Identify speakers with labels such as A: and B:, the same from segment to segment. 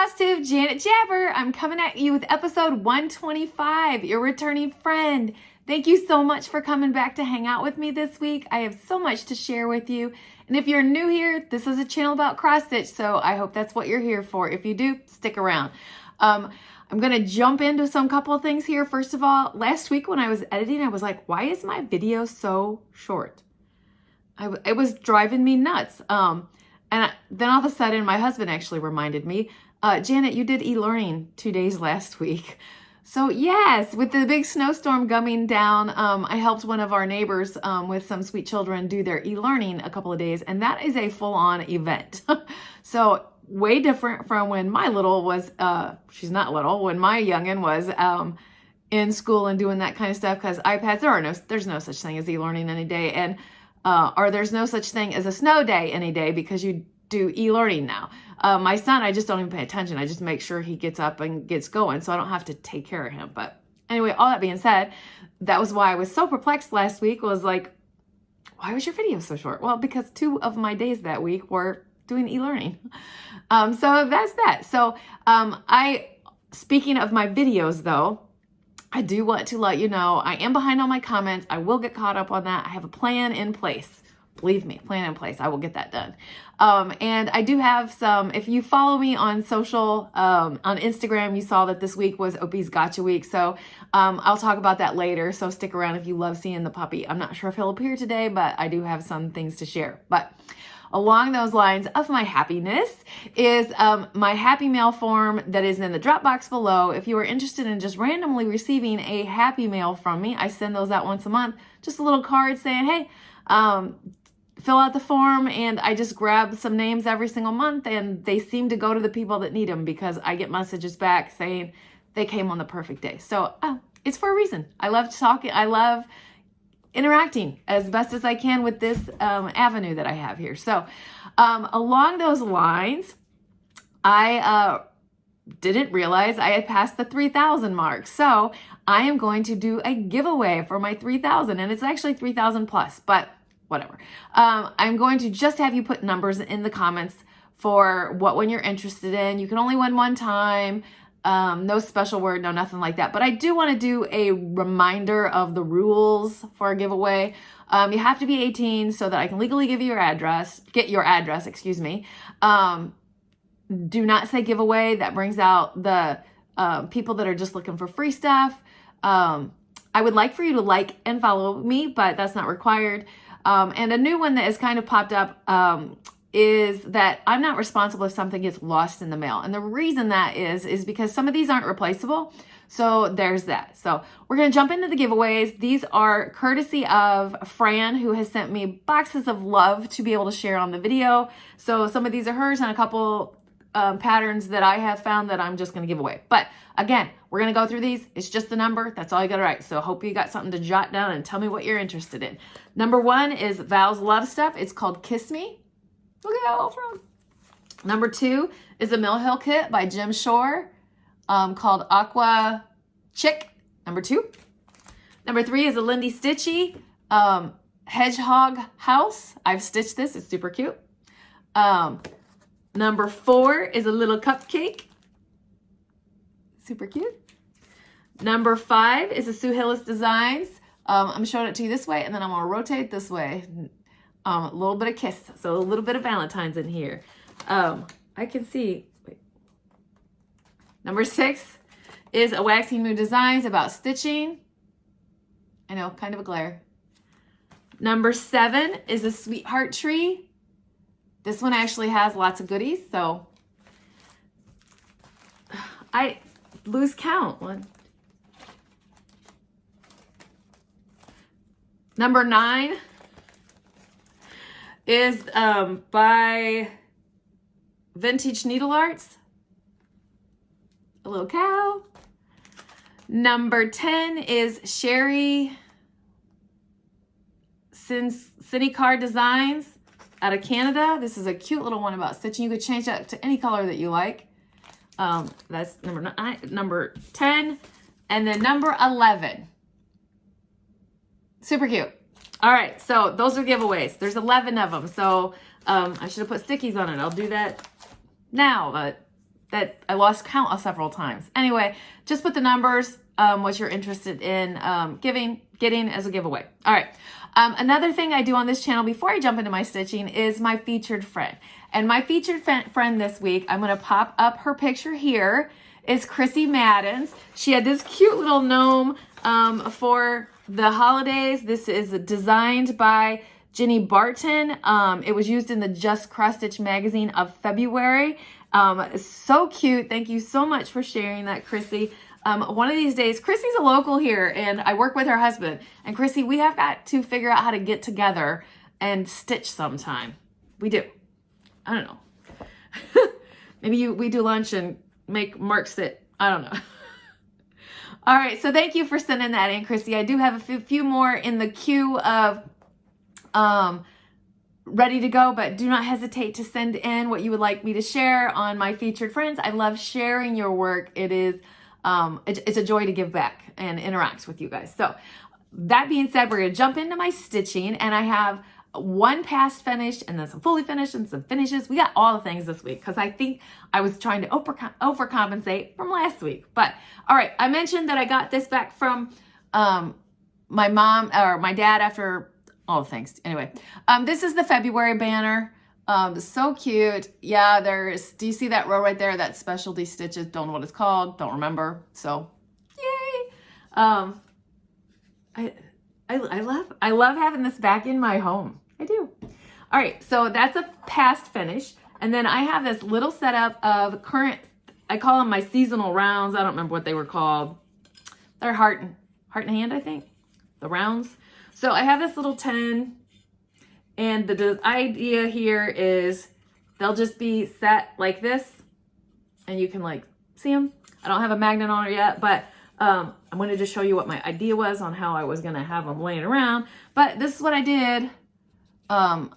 A: Flosstube, Janet Jabber. I'm coming at you with episode 125, your returning friend. Thank you so much for coming back to hang out with me this week. I have so much to share with you. And if you're new here, this is a channel about cross stitch, so I hope that's what you're here for. If you do, stick around. I'm going to jump into some couple of things here. First of all, last week when I was editing, I was like, why is my video so short? It was driving me nuts. Then all of a sudden, my husband actually reminded me, Janet, you did e-learning 2 days last week. So yes, with the big snowstorm coming down, I helped one of our neighbors with some sweet children do their e-learning a couple of days, and that is a full-on event. So way different from when my little was, she's not little, when my youngin was in school and doing that kind of stuff, because iPads, there's no such thing as e-learning any day, and or there's no such thing as a snow day any day because you do e-learning now. My son, I just don't even pay attention. I just make sure he gets up and gets going so I don't have to take care of him. But anyway, all that being said, that was why I was so perplexed last week, was like, why was your video so short? Well, because 2 of my days that week were doing e-learning. So that's that. So speaking of my videos though, I do want to let you know, I am behind on my comments. I will get caught up on that. I have a plan in place. Believe me, plan in place. I will get that done. And I do have some, if you follow me on social, on Instagram, you saw that this week was Opie's Gotcha Week. So I'll talk about that later. So stick around if you love seeing the puppy. I'm not sure if he'll appear today, but I do have some things to share. But along those lines of my happiness is my Happy Mail form that is in the Dropbox below. If you are interested in just randomly receiving a Happy Mail from me, I send those out once a month. Just a little card saying, hey, fill out the form, and I just grab some names every single month, and they seem to go to the people that need them because I get messages back saying they came on the perfect day. So it's for a reason. I love talking. I love interacting as best as I can with this avenue that I have here. So along those lines, I didn't realize I had passed the 3,000 mark. So I am going to do a giveaway for my 3,000, and it's actually 3,000 plus, but whatever. I'm going to just have you put numbers in the comments for what one you're interested in. You can only win one time. No special word, no nothing like that. But I do want to do a reminder of the rules for a giveaway. You have to be 18 so that I can legally give you get your address, excuse me. Do not say giveaway. That brings out the people that are just looking for free stuff. I would like for you to like and follow me, but that's not required. And a new one that has kind of popped up is that I'm not responsible if something gets lost in the mail. And the reason that is because some of these aren't replaceable. So there's that. So we're going to jump into the giveaways. These are courtesy of Fran, who has sent me boxes of love to be able to share on the video. So some of these are hers and a couple patterns that I have found that I'm just going to give away. But again, we're going to go through these. It's just a number. That's all you got to write. So I hope you got something to jot down and tell me what you're interested in. Number 1 is Val's Love Stuff. It's called Kiss Me. Look at that all from. Number 2 is a Mill Hill kit by Jim Shore called Aqua Chick. Number 2. Number 3 is a Lindy Stitchy Hedgehog House. I've stitched this. It's super cute. Number 4 is a little cupcake. Super cute. Number 5 is a Sue Hillis Designs. I'm showing it to you this way, and then I'm going to rotate this way. A little bit of kiss, so a little bit of Valentine's in here. I can see. Wait. Number 6 is a Waxing Moon Designs about stitching. I know, kind of a glare. Number 7 is a Sweetheart Tree. This one actually has lots of goodies, so I lose count. 1. Number 9 is by Vintage Needle Arts. A little cow. Number 10 is Sherry City Card Designs out of Canada. This is a cute little one about stitching. You could change that to any color that you like. That's number 10. And then number 11. Super cute. All right, so those are giveaways. There's 11 of them. So I should have put stickies on it. I'll do that now, but that I lost count several times. Anyway, just put the numbers, what you're interested in getting as a giveaway. All right. Another thing I do on this channel before I jump into my stitching is my featured friend. And my featured friend this week, I'm going to pop up her picture here, is Chrissy Maddens. She had this cute little gnome for the holidays. This is designed by Jenny Barton. It was used in the Just Cross Stitch magazine of February. So cute. Thank you so much for sharing that, Chrissy. One of these days, Chrissy's a local here and I work with her husband. And Chrissy, we have got to figure out how to get together and stitch sometime. We do. I don't know. Maybe we do lunch and make Mark sit. I don't know. All right. So thank you for sending that in, Chrissy. I do have a few more in the queue of ready to go, but do not hesitate to send in what you would like me to share on my featured friends. I love sharing your work. It is, it's a joy to give back and interact with you guys. So that being said, we're going to jump into my stitching, and I have one past finished and then some fully finished and some finishes. We got all the things this week because I think I was trying to overcompensate from last week. But all right, I mentioned that I got this back from my mom or my dad after all the things. Anyway, this is the February banner. So cute. Yeah, do you see that row right there? That specialty stitches. Don't know what it's called. Don't remember. So yay. I love having this back in my home. I do. All right, so that's a past finish. And then I have this little setup of current, I call them my seasonal rounds. I don't remember what they were called. They're heart and hand, I think. The rounds. So I have this little 10, and the idea here is they'll just be set like this, and you can like see them. I don't have a magnet on it yet, but I'm going to just show you what my idea was on how I was going to have them laying around. But this is what I did. My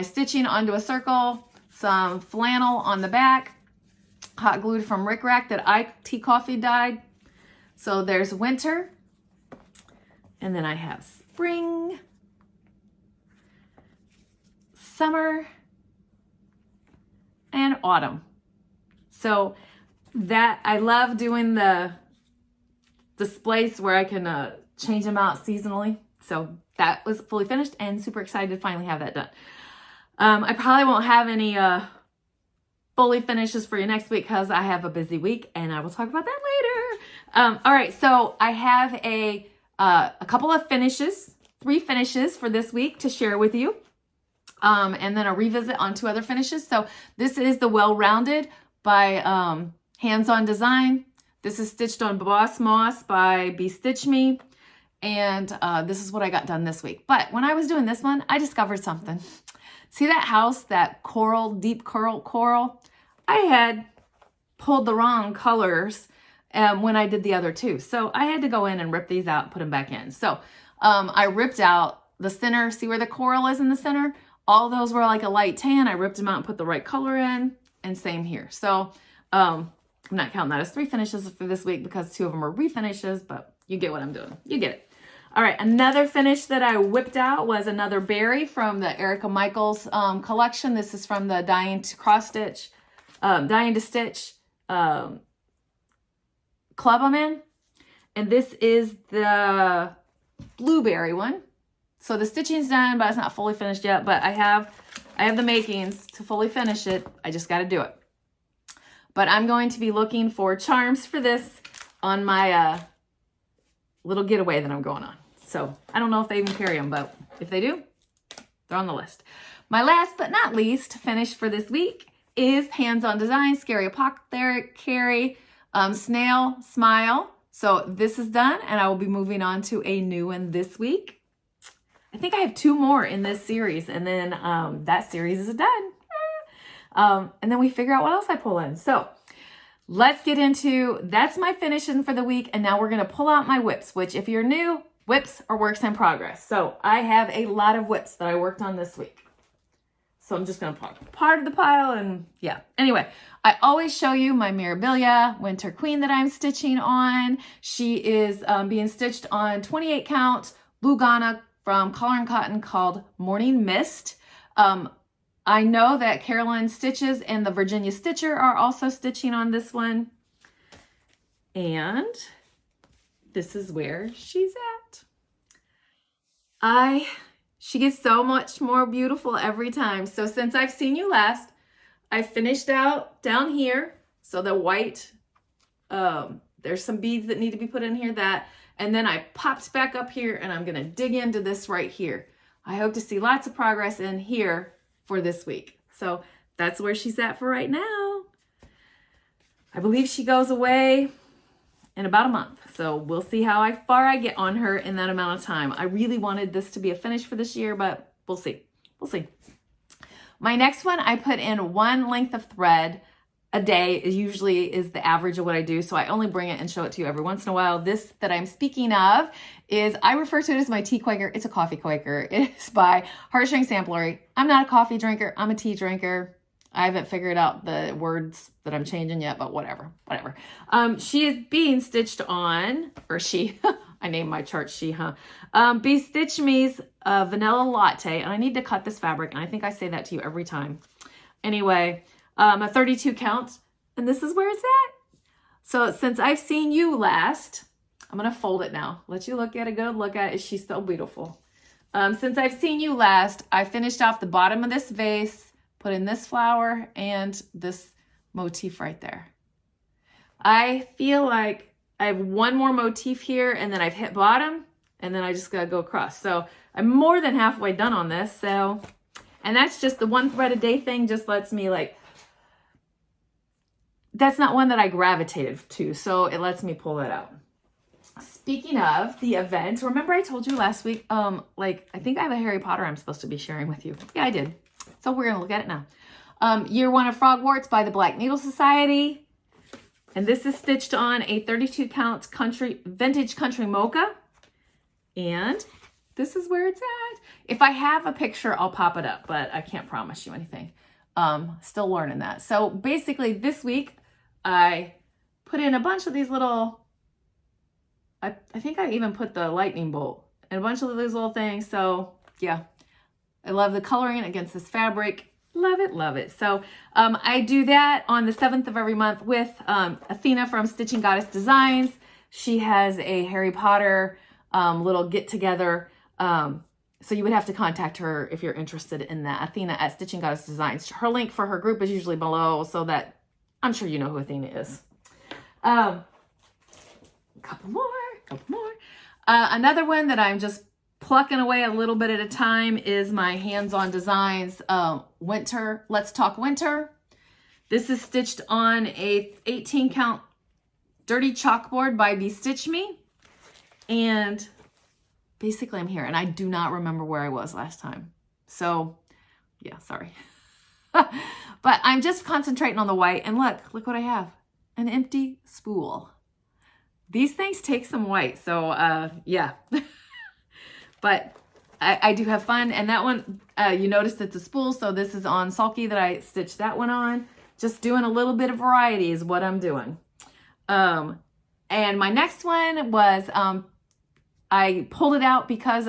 A: stitching onto a circle, some flannel on the back, hot glued from Rick Rack that I tea coffee dyed. So there's winter, and then I have spring, summer, and autumn. So that I love doing the displays where I can change them out seasonally. So that was fully finished and super excited to finally have that done. I probably won't have any fully finishes for you next week because I have a busy week, and I will talk about that later. All right, so I have a couple of finishes, 3 finishes for this week to share with you, and then a revisit on 2 other finishes. So this is the Well-Rounded by Hands-On Design. This is stitched on Boss Moss by Stitch Me. And this is what I got done this week. But when I was doing this one, I discovered something. See that house, that coral, deep coral? I had pulled the wrong colors when I did the other 2. So I had to go in and rip these out and put them back in. So I ripped out the center. See where the coral is in the center? All those were like a light tan. I ripped them out and put the right color in, and same here. So I'm not counting that as 3 finishes for this week because 2 of them are refinishes, but you get what I'm doing. You get it. All right, another finish that I whipped out was another berry from the Erica Michaels collection. This is from the Dying to Stitch club I'm in. And this is the blueberry one. So the stitching's done, but it's not fully finished yet. But I have the makings to fully finish it. I just got to do it. But I'm going to be looking for charms for this on my little getaway that I'm going on. So I don't know if they even carry them, but if they do, they're on the list. My last but not least finish for this week is Hands-On Design, Scary Apothecary, Snail Smile. So this is done, and I will be moving on to a new one this week. I think I have 2 more in this series, and then that series is done. And then we figure out what else I pull in. So let's get into, that's my finishing for the week. And now we're going to pull out my whips, which if you're new, whips are works in progress. So I have a lot of whips that I worked on this week. So I'm just going to put part of the pile and yeah. Anyway, I always show you my Mirabilia Winter Queen that I'm stitching on. She is being stitched on 28 count Lugana from Collar and Cotton called Morning Mist. I know that Carolyn Stitches and the Virginia Stitcher are also stitching on this one. And this is where she's at. She gets so much more beautiful every time. So since I've seen you last, I finished out down here. So the white, there's some beads that need to be put in here, and then I popped back up here and I'm gonna dig into this right here. I hope to see lots of progress in here for this week. So that's where she's at for right now. I believe she goes away in about a month. So we'll see how far I get on her in that amount of time. I really wanted this to be a finish for this year, but we'll see. We'll see. My next one, I put in one length of thread a day usually is the average of what I do. So I only bring it and show it to you every once in a while. This that I'm speaking of is, I refer to it as my Teaquaker. It's a coffee Quaker. It is by Heartstring Samplery. I'm not a coffee drinker. I'm a tea drinker. I haven't figured out the words that I'm changing yet, but whatever. She is being stitched on, or she, I named my chart she, Be Stitch Me's Vanilla Latte. And I need to cut this fabric. And I think I say that to you every time. Anyway, a 32 count, and this is where it's at. So since I've seen you last, I'm going to fold it now. Let you look at a good look at it. She's so beautiful. Since I've seen you last, I finished off the bottom of this vase, put in this flower and this motif right there. I feel like I have one more motif here and then I've hit bottom and then I just got to go across. So I'm more than halfway done on this. So, and that's just the one thread a day thing, just lets me that's not one that I gravitated to, so it lets me pull that out. Speaking of the event, remember I told you last week, I think I have a Harry Potter I'm supposed to be sharing with you. Yeah, I did. So we're gonna look at it now. Year 1 of Frogwarts by the Black Needle Society. And this is stitched on a 32 count vintage country mocha. And this is where it's at. If I have a picture, I'll pop it up, but I can't promise you anything. Still learning that. So basically this week, I put in a bunch of these little, I think I even put the lightning bolt and a bunch of these little things. So yeah, I love the coloring against this fabric. Love it, love it. So I do that on the 7th of every month with Athena from Stitching Goddess Designs. She has a Harry Potter little get together. So you would have to contact her if you're interested in that. Athena at Stitching Goddess Designs. Her link for her group is usually below, so that I'm sure you know who Athena is. Couple more. Another one that I'm just plucking away a little bit at a time is my Hands-On Designs Winter. Let's Talk Winter. This is stitched on a 18 count dirty chalkboard by Be Stitch Me. And basically I'm here and I do not remember where I was last time. So yeah, sorry. But I'm just concentrating on the white, and look what I have, an empty spool. These things take some white, so yeah. But I do have fun, and that one, you noticed it's a spool, so this is on Sulky that I stitched that one on. Just doing a little bit of variety is what I'm doing. And my next one was, I pulled it out because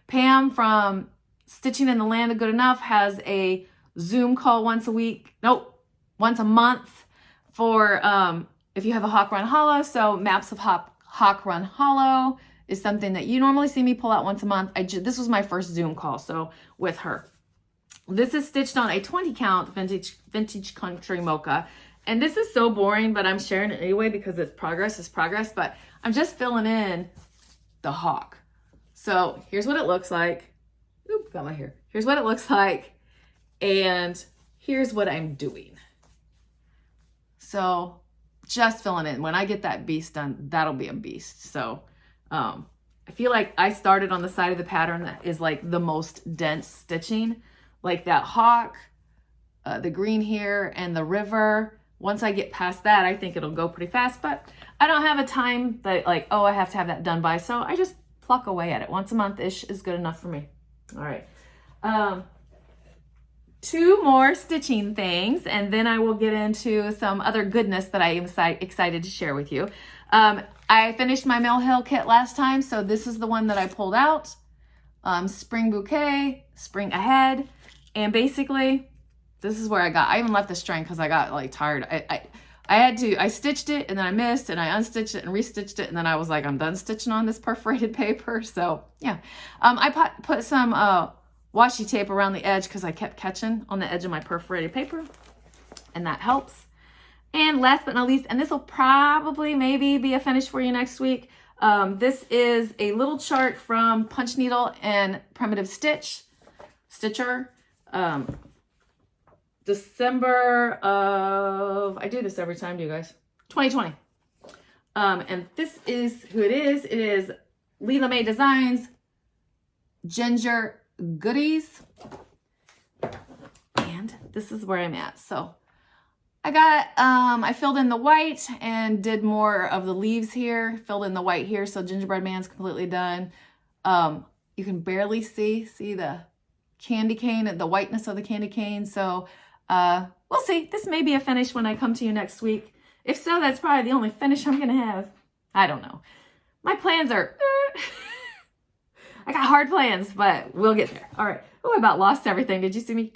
A: Pam from Stitching in the Land of Good Enough has a Zoom call once a month for if you have a Hawk Run Hollow. So Maps of Hawk Run Hollow is something that you normally see me pull out once a month. This was my first Zoom call, so with her. This is stitched on a 20 count vintage country mocha. And this is so boring, but I'm sharing it anyway because it's progress, but I'm just filling in the hawk. So here's what it looks like. Oop, got my hair. Here's what it looks like. And here's what I'm doing. So just filling in. When I get that beast done, that'll be a beast. So I feel like I started on the side of the pattern that is like the most dense stitching, like that hawk, the green here, and the river. Once I get past that, I think it'll go pretty fast, but I don't have a time that I have to have that done by. So I just pluck away at it. Once a month-ish is good enough for me. All right. 2 more stitching things, and then I will get into some other goodness that I am excited to share with you. I finished my Mill Hill kit last time, so this is the one that I pulled out. Spring Bouquet, Spring Ahead. And basically, this is where I even left the string because I got like tired. I stitched it and then I missed and I unstitched it and restitched it. And then I was like, I'm done stitching on this perforated paper. So yeah, I put some washi tape around the edge because I kept catching on the edge of my perforated paper, and that helps. And last but not least, and this will probably maybe be a finish for you next week. This is a little chart from Punch Needle and Primitive Stitcher. December of, I do this every time, do you guys? 2020. And this is who it is. It is Leela May Designs Ginger Goodies. And this is where I'm at. So I got, I filled in the white and did more of the leaves here, filled in the white here. So Gingerbread Man's completely done. You can barely see the candy cane and the whiteness of the candy cane. So we'll see. This may be a finish when I come to you next week. If so, that's probably the only finish I'm going to have. I don't know. My plans are, I got hard plans, but we'll get there. All right. Oh, I about lost everything. Did you see me?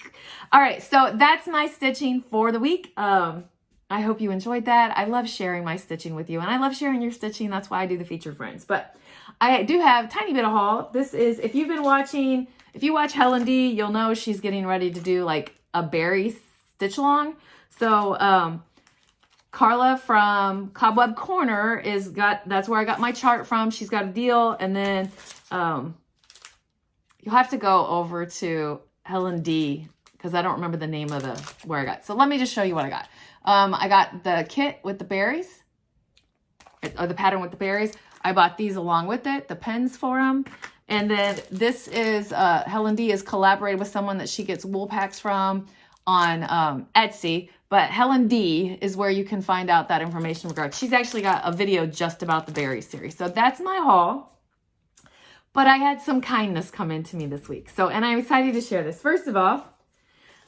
A: All right. So that's my stitching for the week. I hope you enjoyed that. I love sharing my stitching with you, and I love sharing your stitching. That's why I do the featured friends. But I do have a tiny bit of haul. This is, if you've been watching, if you watch Helen D, you'll know she's getting ready to do like a berry stitch along. So Carla from Cobweb Corner that's where I got my chart from. She's got a deal. And then you'll have to go over to Helen D because I don't remember the name of where I got. So let me just show you what I got. I got the kit with the berries, or the pattern with the berries. I bought these along with it, the pens for them. And then this is, Helen D is collaborated with someone that she gets wool packs from on Etsy. But Helen D is where you can find out that information regarding. She's actually got a video just about the berry series. So that's my haul. But I had some kindness come into me this week. So, and I'm excited to share this. First of all,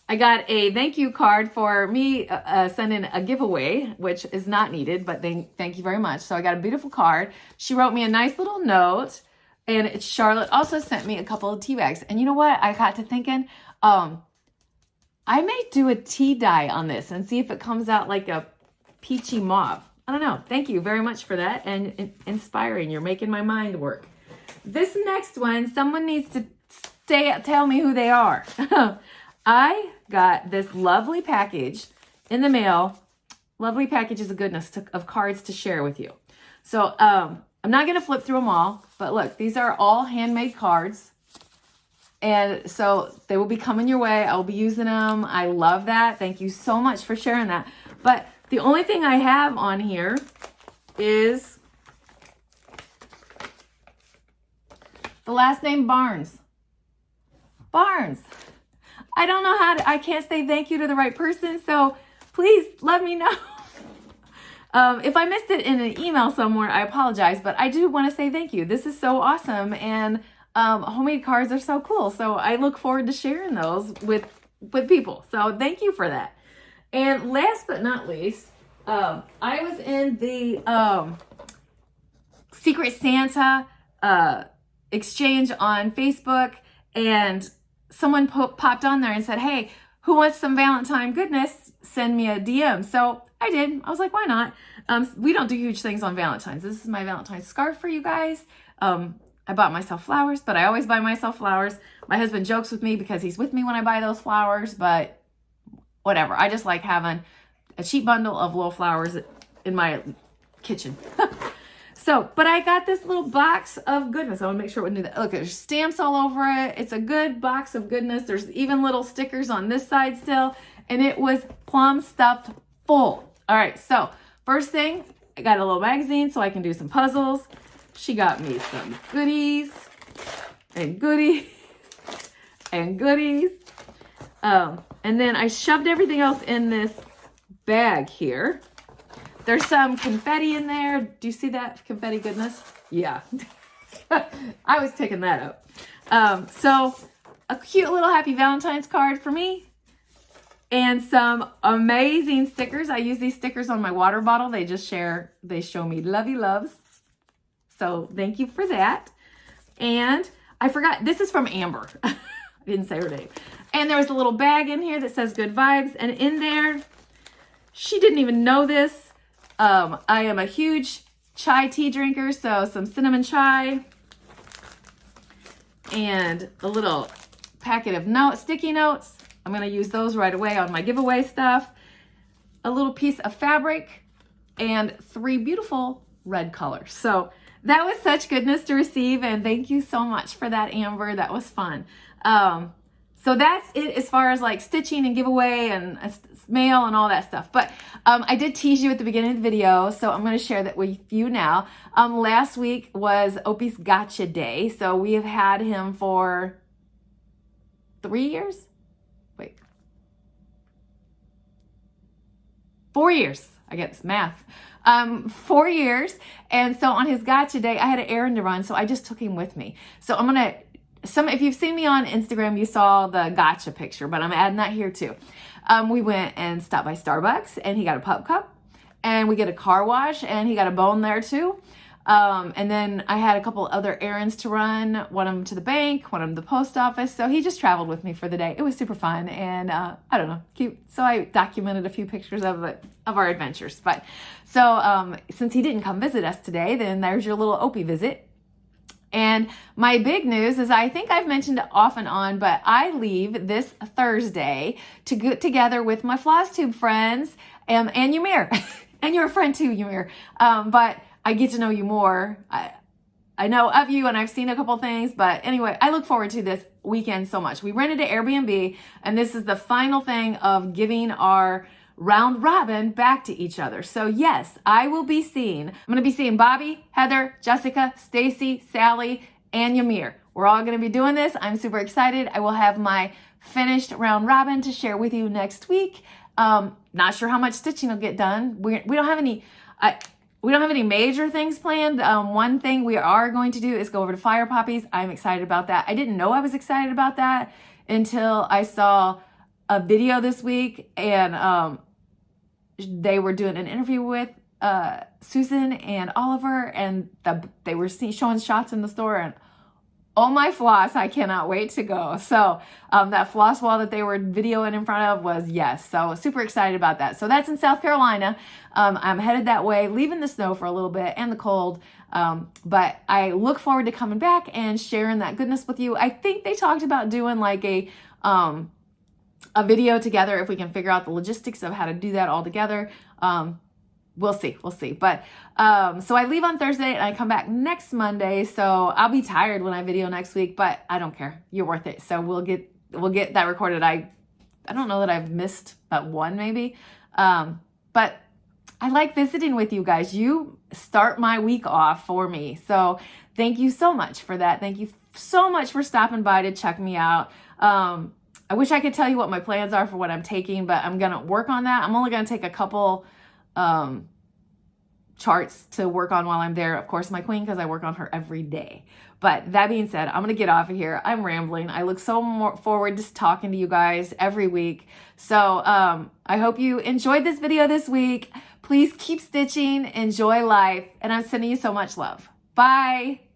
A: I got a thank you card for me sending a giveaway, which is not needed, but thank you very much. So I got a beautiful card. She wrote me a nice little note, and Charlotte also sent me a couple of tea bags. And you know what? I got to thinking, I may do a tea dye on this and see if it comes out like a peachy mauve. I don't know. Thank you very much for that, and inspiring. You're making my mind work. This next one, someone needs to tell me who they are. I got this lovely package in the mail. Lovely packages of goodness of cards to share with you. So I'm not going to flip through them all, but look, these are all handmade cards. And so they will be coming your way. I will be using them. I love that. Thank you so much for sharing that. But the only thing I have on here is the last name Barnes. Barnes. I don't know I can't say thank you to the right person, so please let me know. If I missed it in an email somewhere, I apologize, but I do want to say thank you. This is so awesome, and homemade cards are so cool, so I look forward to sharing those with people. So thank you for that. And last but not least, I was in the Secret Santa exchange on Facebook, and someone popped on there and said, hey, who wants some Valentine goodness? Send me a DM. So I did. I was like, why not? We don't do huge things on Valentine's. This is my Valentine's scarf for you guys. I bought myself flowers, but I always buy myself flowers. My husband jokes with me because he's with me when I buy those flowers, but whatever. I just like having a cheap bundle of little flowers in my kitchen. So, but I got this little box of goodness. I want to make sure we do that. Look, there's stamps all over it. It's a good box of goodness. There's even little stickers on this side still. And it was plumb stuffed full. All right, so first thing, I got a little magazine so I can do some puzzles. She got me some goodies and goodies and goodies. And then I shoved everything else in this bag here. There's some confetti in there. Do you see that confetti goodness? Yeah. I was picking that up. So a cute little happy Valentine's card for me. And some amazing stickers. I use these stickers on my water bottle. They show me lovey loves. So thank you for that. And I forgot, this is from Amber. didn't say her name. And there was a little bag in here that says good vibes. And in there, she didn't even know this. I am a huge chai tea drinker. So some cinnamon chai and a little packet of sticky notes. I'm going to use those right away on my giveaway stuff. A little piece of fabric and 3 beautiful red colors. So that was such goodness to receive, and thank you so much for that, Amber. That was fun. So that's it as far as like stitching and giveaway and mail and all that stuff. But I did tease you at the beginning of the video, so I'm going to share that with you now. Last week was Opie's Gotcha Day, so we have had him for 3 years? Wait. 4 years. I get this math. 4 years. And so on his Gotcha Day, I had an errand to run, so I just took him with me. So I'm going to, if you've seen me on Instagram, you saw the Gotcha picture, but I'm adding that here too. We went and stopped by Starbucks, and he got a pup cup, and we get a car wash, and he got a bone there too. And then I had a couple other errands to run, one of them to the bank, one of them to the post office. So he just traveled with me for the day. It was super fun, and I don't know, cute. So I documented a few pictures of our adventures. But so since he didn't come visit us today, then there's your little Opie visit. And my big news is, I think I've mentioned it off and on, but I leave this Thursday to get together with my Flosstube friends and Ymir. And you're a friend too, Ymir. But I get to know you more. I know of you, and I've seen a couple things, but anyway, I look forward to this weekend so much. We rented an Airbnb, and this is the final thing of giving our round robin back to each other. So yes, I'm going to be seeing Bobby, Heather, Jessica, Stacy, Sally, and Ymir. We're all going to be doing this. I'm super excited. I will have my finished round robin to share with you next week. Not sure how much stitching will get done. We don't have any major things planned. One thing we are going to do is go over to Fire Poppies. I'm excited about that. I didn't know I was excited about that until I saw a video this week, and they were doing an interview with Susan and Oliver, and they were showing shots in the store, and oh my floss, I cannot wait to go. So that floss wall that they were videoing in front of was yes. So super excited about that. So that's in South Carolina. I'm headed that way, leaving the snow for a little bit and the cold. But I look forward to coming back and sharing that goodness with you. I think they talked about doing like a video together if we can figure out the logistics of how to do that all together. We'll see. But, so I leave on Thursday and I come back next Monday. So I'll be tired when I video next week, but I don't care. You're worth it. So we'll get that recorded. I don't know that I've missed but one maybe. But I like visiting with you guys. You start my week off for me. So thank you so much for that. Thank you so much for stopping by to check me out. I wish I could tell you what my plans are for what I'm taking, but I'm going to work on that. I'm only going to take a couple charts to work on while I'm there. Of course, my queen, because I work on her every day. But that being said, I'm going to get off of here. I'm rambling. I look so forward to talking to you guys every week. So I hope you enjoyed this video this week. Please keep stitching, enjoy life, and I'm sending you so much love. Bye.